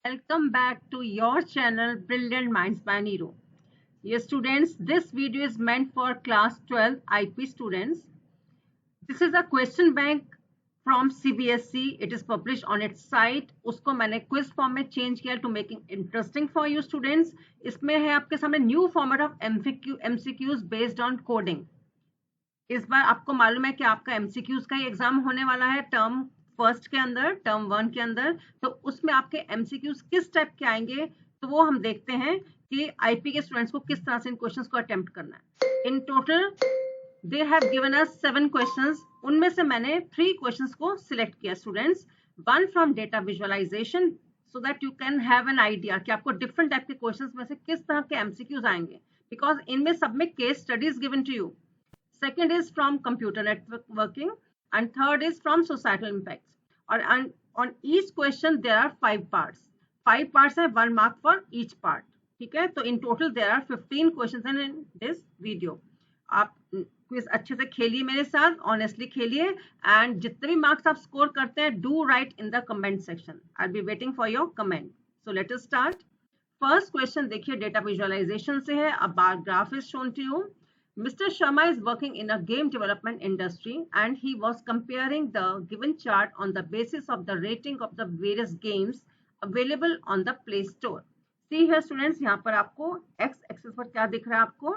Welcome back to your channel Brilliant Minds by Nero. Yes, students, this video is meant for class 12 IP students. This is a question bank from CBSE. It is published on its site. उसको मैंने quiz form में change किया to making interesting for you students. इसमें है आपके सामने new format of MCQs based on coding. इस बार आपको मालूम है कि आपका MCQs का ही एग्जाम होने वाला है टर्म फर्स्ट के अंदर, टर्म 1 के अंदर. तो उसमें आपके MCQs किस टाइप के आएंगे तो वो हम देखते हैं कि आईपी के स्टूडेंट्स को किस तरह से इन क्वेश्चंस को अटेम्प्ट करना है. In total they have given us 7 questions. उनमें से मैंने 3 क्वेश्चंस को सिलेक्ट किया students. One from data visualization so that you can have an idea कि आपको डिफरेंट टाइप के क्वेश्चंस में से किस तरह के MCQs आएंगे, बिकॉज इनमें सब में case studies given to you. Second is from computer networking and third is from societal impacts. Or on each question there are 5 parts. 5 parts है 1 mark for each part. ठीक है, तो in total there are 15 questions in this video. आप quiz अच्छे से खेलिए मेरे साथ, ऑनेस्टली खेलिए, एंड जितने भी मार्क्स आप स्कोर करते हैं do write in the comment section. I be waiting for your comment. So let us start. First question देखिए, डेटा विजुअलाइजेशन से है. A bar graph is shown to you. Mr. Sharma is working in a game development industry and he was comparing the given chart on the basis of the rating of the various games available on the Play Store. See here students, यहाँ पर आपको x axis पर क्या दिख रहा है आपको?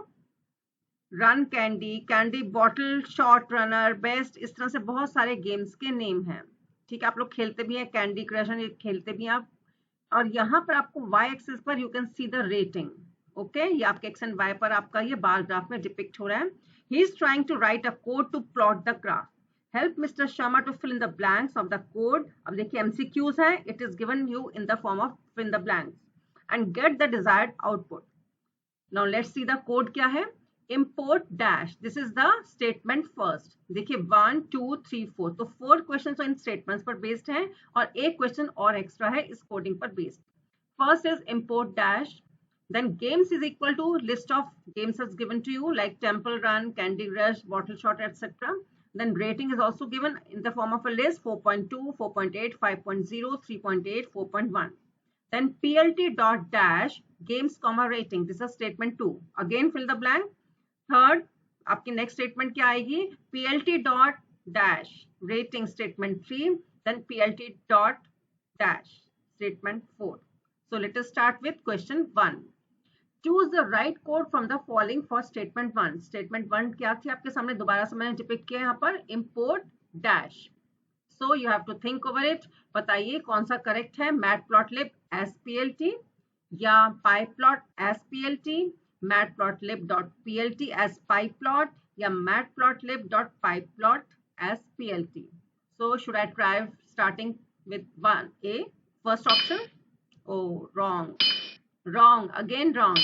Run candy, candy bottle, short runner, best, इस तरह से बहुत सारे गेम्स के नेम हैं. ठीक है, आप लोग खेलते भी हैं कैंडी क्रश, खेलते भी हैं आप. और यहाँ पर आपको y एक्सिस पर you can see the rating. Okay, ये आपके एक्स एंड वाई पर आपका ये बार ग्राफ में डिपिक्ट हो रहा है. He is trying to write a code to plot the graph. Help mister Sharma to fill in the blanks of the code. अब देखिए MCQs है, it is given you in the form of fill in the blanks and get the desired output. Now let's see the code क्या है. import dash, this is the statement first. देखिए 1 2 3 4, तो 4 question तो इन statements पर based हैं और एक question और एक्स्ट्रा है इस कोडिंग पर based. First is import dash. Then games is equal to list of games as given to you like Temple Run, Candy Rush, Bottle Shot, etc. Then rating is also given in the form of a list: 4.2, 4.8, 5.0, 3.8, 4.1. Then PLT dot dash games comma rating. This is statement 2. Again fill the blank. Third, आपकी next statement क्या आएगी? PLT dot dash rating statement 3. Then PLT dot dash statement 4. So let us start with question 1. Choose the right code from the following for statement 1. Statement 1 क्या थी आपके सामने? दोबारा से मैंने डिपिक्ट किया यहाँ पर import dash. So you have to think over it. बताइए कौन सा करेक्ट है? matplotlib as_plt या pyplot as_plt, matplotlib.plt as pyplot या matplotlib.pyplot as plt. So should I try starting with 1A, first option? Oh, wrong. Wrong, again wrong,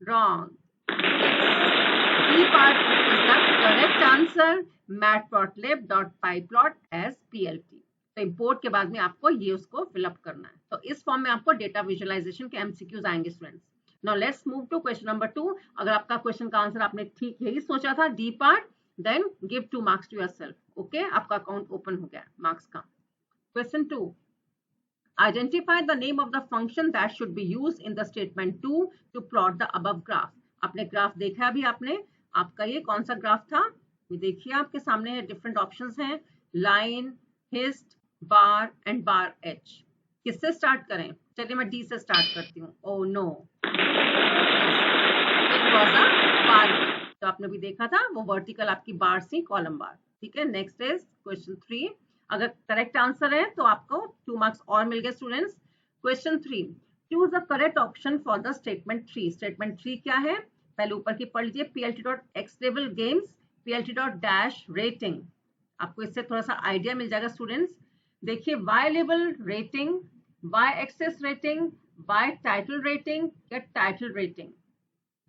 wrong. B part is the correct answer. matplotlib.pyplot as plt. तो import के बाद में आपको ये उसको fill up करना है. तो इस फॉर्म में आपको डेटा विजुअलाइजेशन के MCQs आएंगे students. Now let's move to question number 2. अगर आपका क्वेश्चन का आंसर आपने ठीक यही सोचा था, D part, then give 2 marks to yourself. Okay, आपका अकाउंट ओपन हो गया मार्क्स का. Question 2. Identify the name of the function that should be used in the statement 2 to plot the above graph. आपने ग्राफ देखा अभी आपने, आपका ये कौन सा ग्राफ था? ये देखिए आपके सामने डिफरेंट ऑप्शंस हैं, line, hist, bar and bar h. किससे स्टार्ट करें? चलिए मैं डी से स्टार्ट करती हूँ. Oh no, it was a bar. तो आपने भी देखा था वो वर्टिकल आपकी बार थी, कॉलम बार. ठीक है, नेक्स्ट इज क्वेश्चन 3. अगर करेक्ट आंसर है तो आपको 2 मार्क्स और मिल गए students. Question 3. Choose the correct option for the statement 3. Statement 3 क्या है? पहले ऊपर की पढ़ लीजिए. plt.xlabel games, plt.dash rating. आपको इससे थोड़ा सा आइडिया मिल जाएगा स्टूडेंट्स. देखिए y label rating, y axis rating, y title rating या टाइटल रेटिंग.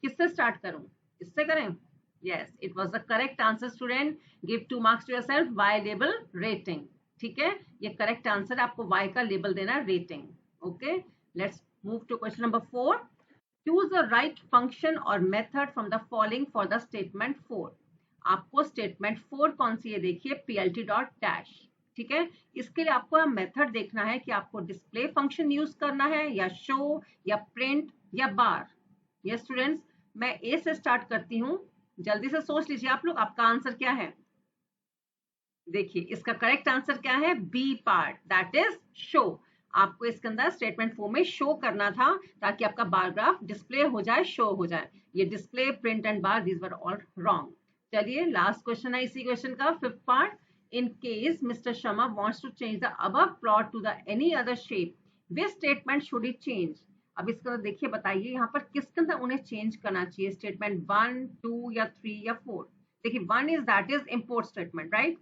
किससे स्टार्ट करूं? इससे करें? Yes, it was the correct answer student. Give 2 marks to yourself. Y label rating. ठीक है, ये करेक्ट आंसर. आपको Y का लेबल देना है rating. Okay, let's move to question number 4. Choose the right function or method from the following for the statement 4. आपको statement 4 कौन सी है? देखिए plt dot dash. ठीक है, इसके लिए आपको मेथड देखना है कि आपको डिस्प्ले फंक्शन यूज करना है या शो या प्रिंट या बार। यस स्टूडेंट्स, मैं ए से स्टार्ट करती हूँ, जल्दी से सोच लीजिए आप लोग, आपका आंसर क्या है। देखिए इसका करेक्ट आंसर क्या है, B part, that is show. आपको इसके अंदर स्टेटमेंट फॉर्म में शो करना था ताकि आपका बार ग्राफ डिस्प्ले हो जाए, शो हो जाए। ये display, print and bar, these were all wrong. चलिए लास्ट क्वेश्चन है इसी क्वेश्चन का, fifth part. In case mister Sharma wants to change the above plot to the any other shape, which statement should he change. अब इसका देखिए, बताइए यहाँ पर किसके अंदर उन्हें चेंज करना चाहिए, स्टेटमेंट 1, 2 या 3 या 4। देखिए 1 is that is import statement, right.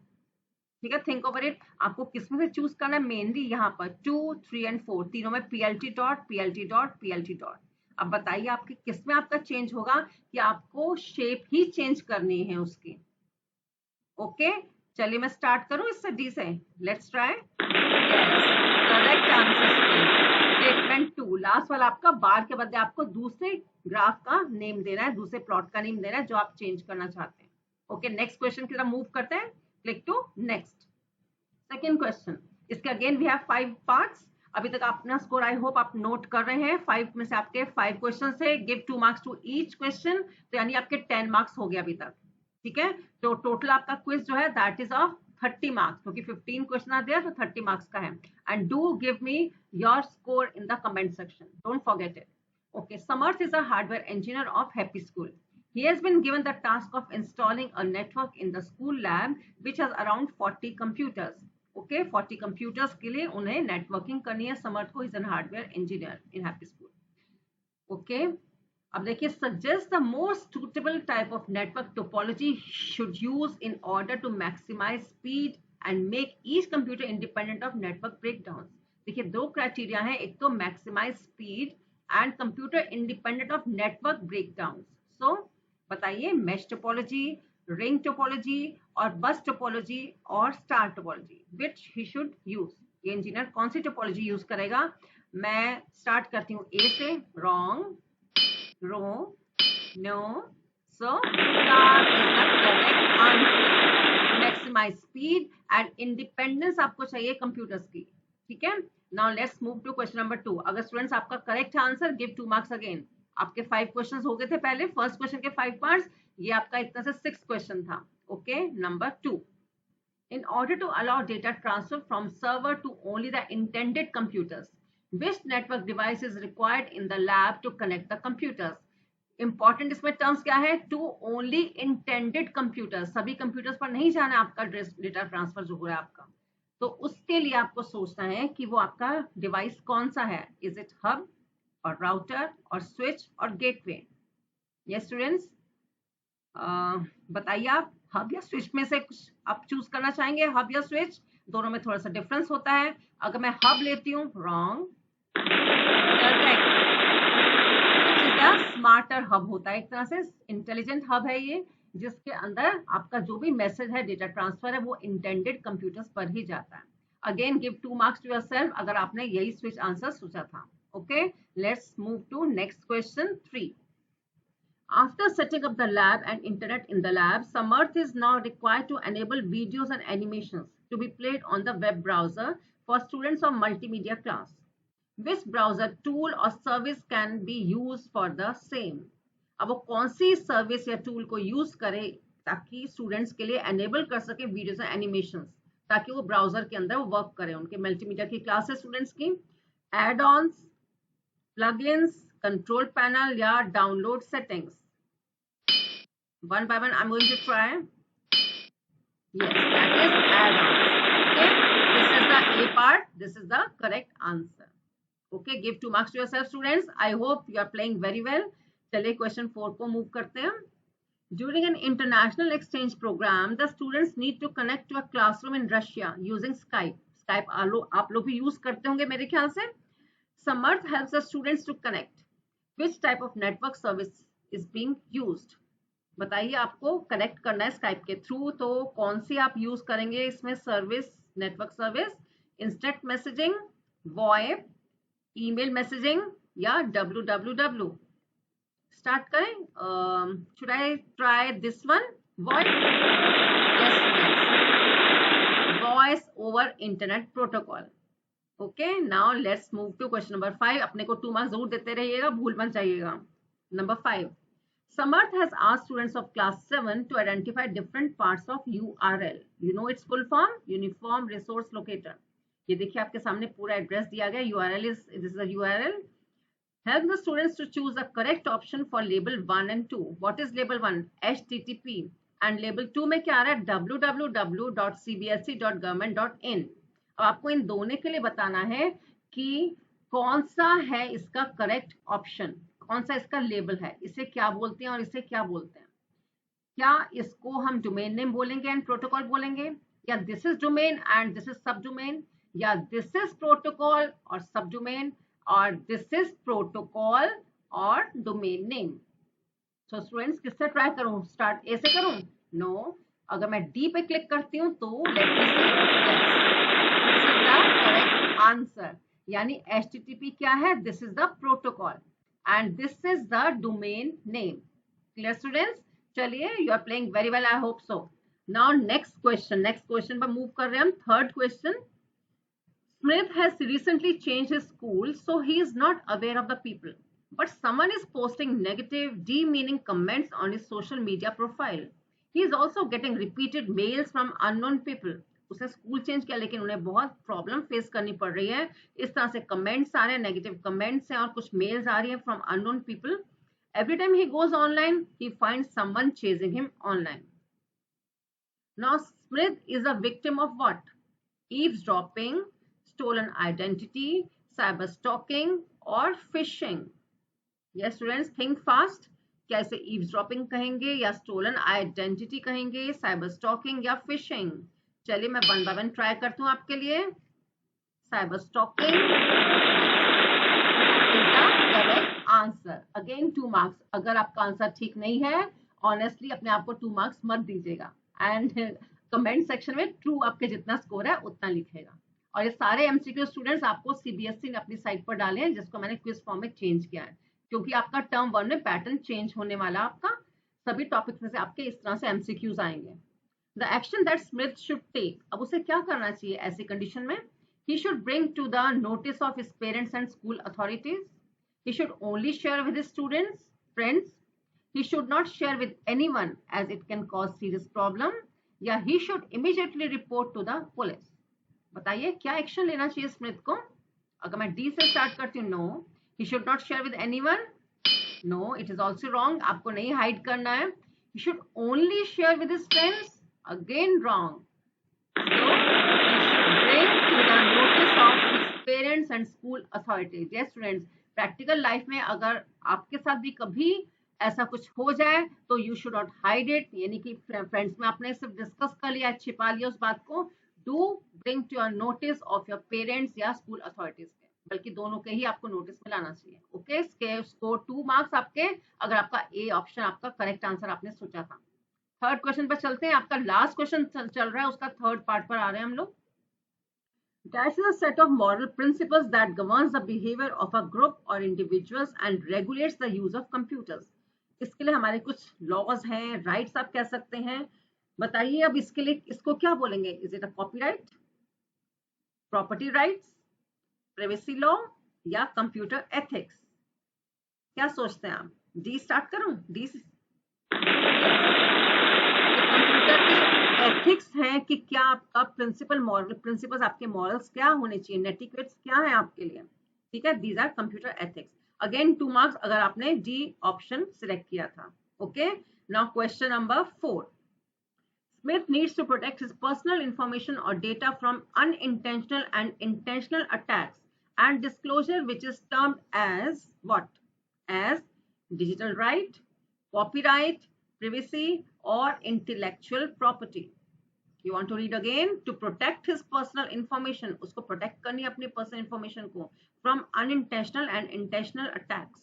ठीक है, थिंक ओवर इट, आपको किसमें से चूज करना है, मेनली यहाँ पर 2, 3 एंड 4 तीनों में PLT dot, PLT dot, PLT dot. अब बताइए आपके किसमें आपका चेंज होगा, कि आपको शेप ही चेंज करनी है उसकी। ओके, चलिए मैं स्टार्ट करूं इससे, डी से, let's try. Correct answer statement 2, last वाला आपका बार के बदले आपको दूसरे ग्राफ का नेम देना है, दूसरे प्लॉट का नेम देना है जो आप चेंज करना चाहते हैं। ओके, नेक्स्ट क्वेश्चन की तरफ मूव करते हैं, click to next. Second question, इसके अगेन वी हैव 5 पार्ट्स। अभी तक अपना स्कोर आई होप आप नोट कर रहे हैं। 5 में से आपके 5 क्वेश्चन है, give 2 marks to each question, तो यानी आपके 10 मार्क्स हो गए अभी तक। ठीक है, तो टोटल आपका क्विज जो है दैट इज ऑफ 30 मार्क्स, क्योंकि 15 क्वेश्चन आ दिया तो 30 मार्क्स का है। And do give me your score in the comment section, don't forget it. Okay, Samarth is a hardware engineer of Happy School. He has been given the task of installing a network in the school lab which has around 40 computers. Okay, 40 computers के लिए उन्हें networking करनी है समर्थ को, is a hardware engineer in Happy School. Okay, अब देखिए, suggest the most suitable type of network topology should use in order to maximize speed and make each computer independent of network breakdowns. देखिए दो criteria है, एक तो maximize speed and computer independent of network breakdowns. So बताइए mesh topology, ring topology और bus topology और star topology, which he should use. ये engineer कौन सी टोपोलॉजी यूज करेगा। मैं स्टार्ट करती हूँ ए से, wrong, row, no, so star is the correct answer. Maximize speed and independence आपको चाहिए कंप्यूटर्स की। ठीक है, now let's move to question number 2। अगर स्टूडेंट्स आपका correct answer, give 2 marks again. आपके 5 क्वेश्चंस हो गए थे पहले, फर्स्ट क्वेश्चन के 5 पार्ट्स, ये आपका इतना से 6 क्वेश्चन था। Okay, number 2, in order to allow data transfer from server to only the intended computers, which network device is required in the lab to connect the computers? Important इसमें terms क्या है, to only intended computers, सभी computers पर नहीं जाना आपका data transfer जो हो रहा है आपका। तो उसके लिए आपको सोचना है कि वो आपका डिवाइस कौन सा है, इज इट हब और राउटर और स्विच और गेटवे। यस स्टूडेंट्स, बताइए आप हब या स्विच में से कुछ आप चूज करना चाहेंगे, हब या स्विच, दोनों में थोड़ा सा डिफरेंस होता है। अगर मैं हब लेती हूँ, रॉन्ग, करेक्ट, स्मार्टर हब होता है, एक तरह से इंटेलिजेंट हब है ये, जिसके अंदर आपका जो भी मैसेज है, डेटा ट्रांसफर है, वो इंटेंडेड कंप्यूटर्स पर ही जाता है। Again give 2 marks to yourself अगर आपने यही स्विच आंसर सोचा था। Okay, let's move to next question 3। After setting up the lab and internet in the lab, Samarth is now required to enable videos and animations to be played on the web browser for students of multimedia class. Which browser tool or service can be used for the same? अब वो कौन सी service या tool को use करे ताकि students के लिए enable कर सके वीडियोस एंड एनिमेशंस, ताकि वो ब्राउजर के अंदर वो वर्क करे उनके मल्टीमीडिया की क्लासेस स्टूडेंट्स की। Add ons, plugins, control panel या download settings. One by one I'm going to try. Yes, that is add-ons. Okay, this is the A part, this is the correct answer. Okay, give 2 marks to yourself students. I hope you are playing very well. चलिए question 4 को move करते हैं। During an international exchange program, the students need to connect to a classroom in Russia using Skype. Skype आप लोग भी use करते होंगे मेरे ख्याल से। Samarth helps the students to connect. Which type of network service is being used? बताइए, आपको कनेक्ट करना है स्काइप के थ्रू, तो कौन सी आप यूज करेंगे इसमें service, network service, instant messaging, VoIP, email messaging या www? स्टार्ट करें, should I try this one, VoIP? Yes, voice over internet protocol. Okay, now let's move to question number 5. अपने को 2 मार्क्स जरूर देते रहिएगा, भूल मत जाइएगा. Number 5. Samarth has asked students of class 7 to identify different parts of URL. You know its full form? Uniform Resource Locator. ये देखिए आपके सामने पूरा एड्रेस दिया गया. URL is this is a URL. Help the students to choose the correct option for label 1 and 2. What is label 1? HTTP. And label 2 में क्या आ रहा है? www.cbse.government.in. अब आपको इन दोनों के लिए बताना है कि कौन सा है इसका करेक्ट ऑप्शन, कौन सा इसका लेबल है, इसे क्या बोलते हैं और इसे क्या बोलते हैं. क्या इसको हम डोमेन नेम बोलेंगे एंड प्रोटोकॉल बोलेंगे, या this is domain and this is सब डोमेन, या दिस इज प्रोटोकॉल और सब डोमेन, और दिस इज प्रोटोकॉल और डोमेन नेम. सो स्टूडेंट्स किससे ट्राई करूं? स्टार्ट ए से करूं? नो. अगर मैं डी पे क्लिक करती हूं तो let me see. This is the correct answer. यानी HTTP क्या है? This is the protocol and this is the domain name. Clear students? चलिए, you are playing very well, I hope so. Now next question पर move कर रहे हैं हम. Third question. Smith has recently changed his school, so he is not aware of the people. But someone is posting negative, demeaning comments on his social media profile. He is also getting repeated mails from unknown people. उसने school change किया लेकिन उन्हें बहुत problem face करनी पड़ रही है. इस तरह से कमेंट्स आ रहे हैं, नेगेटिव कमेंट्स हैं और कुछ मेल्स आ रही हैं from unknown people. Every time he goes online he finds someone chasing him online. Now Smith is a victim of what? Eavesdropping, stolen identity, cyber stalking और phishing. Yes students, think fast. क्या इसे eavesdropping कहेंगे या stolen identity कहेंगे, cyber stalking या phishing? चलिए मैं 1 bye 1 try करती हूँ आपके लिए. Cyber stalking is the correct answer. Again 2 marks. अगर आपका आंसर ठीक नहीं है, ऑनेस्टली अपने आप को 2 मार्क्स मत दीजिएगा एंड कमेंट सेक्शन में ट्रू आपके जितना स्कोर है उतना लिखेगा. और ये सारे MCQ स्टूडेंट्स आपको CBSE ने अपनी साइट पर डाले हैं, जिसको मैंने क्विज फॉर्म में चेंज किया है, क्योंकि आपका टर्म 1 में पैटर्न चेंज होने वाला. आपका सभी टॉपिक्स में से आपके इस तरह से MCQs आएंगे. The action that Smith should take. अब उसे क्या करना चाहिए ऐसी कंडीशन में? He should bring to the notice of his parents and school authorities. He should only share with his students, friends. He should not share with anyone as it can cause serious problem. या he should immediately report to the police. बताइए क्या action लेना चाहिए Smith को? अगर मैं D से start करती हूँ, no. He should not share with anyone. No, it is also wrong. आपको नहीं हाइड करना है. He should only share with his friends. Again wrong. So he should bring to the notice of his parents and school authorities. Yes students, practical life में अगर आपके साथ भी कभी ऐसा कुछ हो जाए तो you should not hide it. यानी कि फ्रेंड्स में आपने सिर्फ डिस्कस कर लिया, छिपा लिया उस बात को. Do bring to your notice of your parents या school authorities के, बल्कि दोनों के ही आपको नोटिस में लाना चाहिए. ओके, स्कोर 2 मार्क्स आपके, अगर आपका ए ऑप्शन आपका करेक्ट आंसर आपने सोचा था. थर्ड क्वेश्चन पर चलते हैं. आपका लास्ट क्वेश्चन चल रहा है, उसका थर्ड पार्ट पर आ रहे हैं हम लोग. That is a set of moral principles that governs the behavior of a group or individuals and regulates the use of computers. इसके लिए हमारे कुछ लॉज हैं, राइट्स आप कह सकते हैं. बताइए अब इसके लिए इसको क्या बोलेंगे? Is it a copyright, property rights, privacy law या कंप्यूटर एथिक्स? क्या सोचते हैं आप? डी स्टार्ट करूं? डी एथिक्स है कि क्या आपका प्रिंसिपल मॉरल प्रिंसिपल्स, आपके मॉरल्स क्या होने चाहिए, नेटिक्वेट्स क्या है आपके लिए. ठीक है, these are computer ethics. Again 2 marks अगर आपने डी ऑप्शन सिलेक्ट किया था. Okay, now question number 4. Smith needs to protect his personal information or data from unintentional and intentional attacks and disclosure, which is termed as what? As digital right, copyright, privacy or intellectual property. You want to read again? To protect his personal information, उसको protect करनी है अपनी personal information को from unintentional and intentional attacks.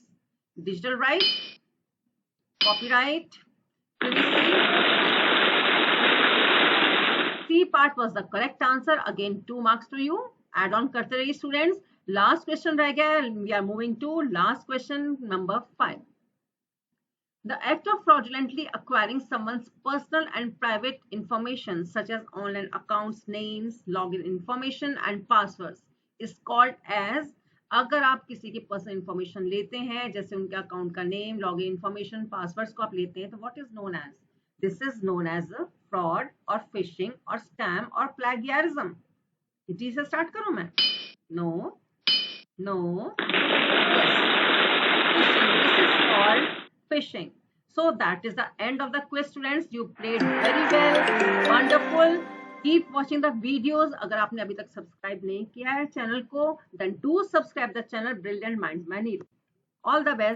Digital right, copyright, privacy. C part was the correct answer. Again 2 marks to you. Add on करते रहिए students. Last question रह गया. We are moving to last question number 5. The act of fraudulently acquiring someone's personal and private information such as online accounts, names, login information and passwords is called as, अगर आप किसी की personal information लेते हैं जैसे उनके account का name, login information, passwords को आप लेते हैं तो what is known as, this is known as fraud और फिशिंग और स्कैम और प्लेगियरिज्म। जी से स्टार्ट करूं मैं? No, no, yes, phishing, this is called phishing. So that is the end of the quiz, students. You played very well, wonderful. Keep watching the videos. अगर आपने अभी तक सब्सक्राइब नहीं किया है चैनल को, then do subscribe the channel Brilliant Minds by Neeru. All the best.